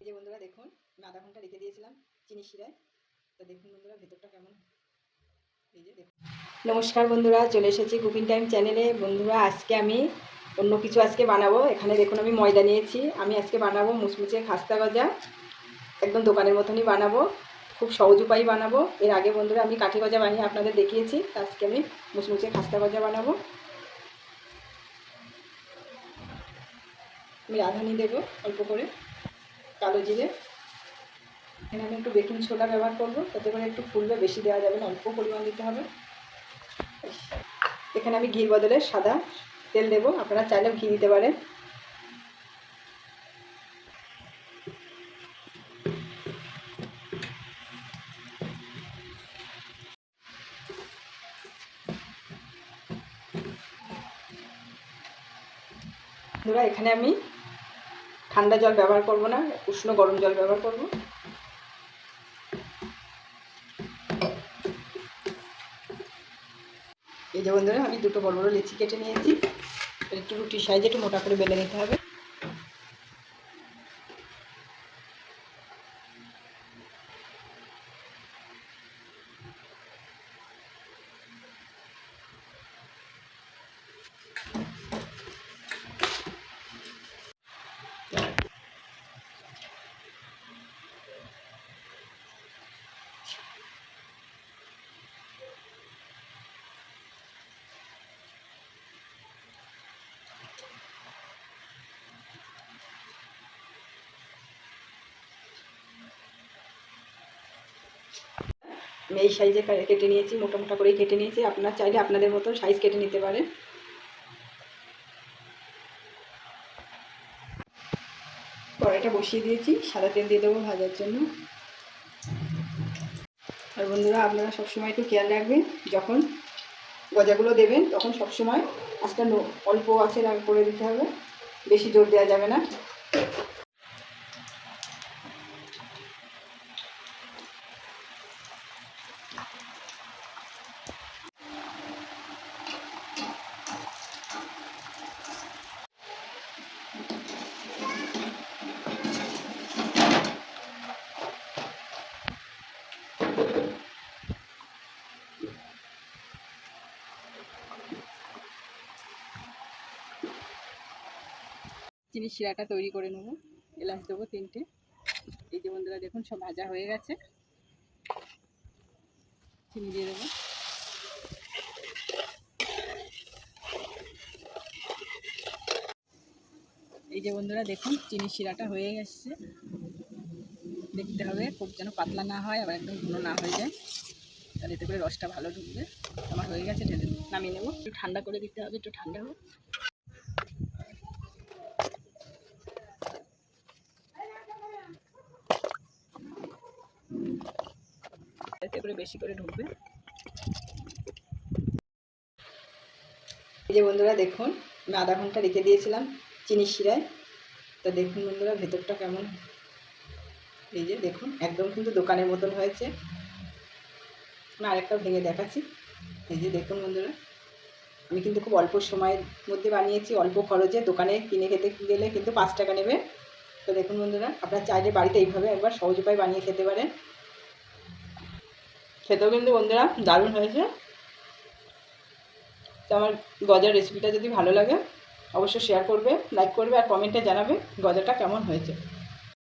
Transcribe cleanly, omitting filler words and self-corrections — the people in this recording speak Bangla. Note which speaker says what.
Speaker 1: এই যে বন্ধুরা দেখুন, আমি আধা ঘন্টা রেখে দিয়েছিলাম চিনি শিরায়। তো দেখুন বন্ধুরা ভেতরটা কেমন। এই যে দেখুন। নমস্কার বন্ধুরা, চলে এসেছি কুকিং টাইম চ্যানেলে। বন্ধুরা আজকে আমি অন্য কিছু বানাবো। এখানে দেখুন আমি ময়দা নিয়েছি। আমি আজকে বানাবো মুচমুচে খাস্তা গজা। একদম দোকানের মতনই বানাবো, খুব সহজ উপায় বানাবো। এর আগে বন্ধুরা আমি কাঠি গজা বানিয়ে আপনাদের দেখিয়েছি। আজকে আমি মুচমুচে খাস্তা গজা বানাবো। আমি রাঁধুনি দেবো অল্প করে, কালো জিরে। এখানে আমি একটু বেকিং সোডা ব্যবহার করবো, তাতে করে একটু ফুলবে, বেশি দেওয়া যাবে না, অল্প পরিমাণ দিতে হবে। এখানে আমি ঘির বদলে সাদা তেল দেবো, আপনারা চাইলেও ঘি দিতে পারেন। বন্ধুরা এখানে আমি ঠান্ডা জল ব্যবহার করব না, উষ্ণ গরম জল ব্যবহার করব। এই যে বন্ধুরা আমি দুটো বড় বড় লিচি কেটে নিয়েছি। একটু রুটির সাইজে একটু মোটা করে বেলে নিতে হবে। আমি এই সাইজে কেটে নিয়েছি, মোটা মোটা করেই কেটে নিয়েছি। আপনারা চাইলে আপনাদের মতো সাইজ কেটে নিতে পারেন। কড়াইটা বসিয়ে দিয়েছি, সাদা তেল দিয়ে দেবো ভাজার জন্য। আর বন্ধুরা আপনারা সবসময় একটু খেয়াল রাখবেন, যখন গজাগুলো দেবেন তখন সবসময় আজটা অল্প আছে করে দিতে হবে, বেশি জোর দেওয়া যাবে না। চিনি শিরাটা তৈরি করে নেব। এলাচ দেবো 3টে। এই যে বন্ধুরা দেখুন সব ভাজা হয়ে গেছে। চিনি দিয়ে দেবো। এই যে বন্ধুরা দেখুন চিনি শিরাটা হয়ে গেছে। দেখতে হবে খুব যেন পাতলা না হয়, আবার একদম ঘন না হয়ে যায়, তাহলে এতে করে রসটা ভালো ঢুকবে। আমার হয়ে গেছে, ঢেলে নামিয়ে নেবো। একটু ঠান্ডা করে দিতে হবে, একটু ঠান্ডা হোক। এতে করে বেশি করে ঢুকবে। এই যে বন্ধুরা দেখুন আমি আধা ঘন্টা রেখে দিয়েছিলাম চিনি শিরায়। তো দেখুন বন্ধুরা ভেতরটা কেমন। এই যে দেখুন একদম কিন্তু দোকানের মতন হয়েছে। আমি আরেকটা ভেঙে দেখাচ্ছি। এই যে দেখুন বন্ধুরা, আমি কিন্তু খুব অল্প সময়ের মধ্যে বানিয়েছি, অল্প খরচে। দোকানে কিনে খেতে গেলে কিন্তু 5 টাকা নেবে। তো দেখুন বন্ধুরা, আপনারা চাইলে বাড়িতে এইভাবে একবার সহজ উপায় বানিয়ে খেতে পারেন। খেতেও কিন্তু বন্ধুরা দারুণ হয়েছে। তো আমার গজার রেসিপিটা যদি ভালো লাগে অবশ্যই শেয়ার করবে, লাইক করবে আর কমেন্টে জানাবে গজাটা কেমন হয়েছে।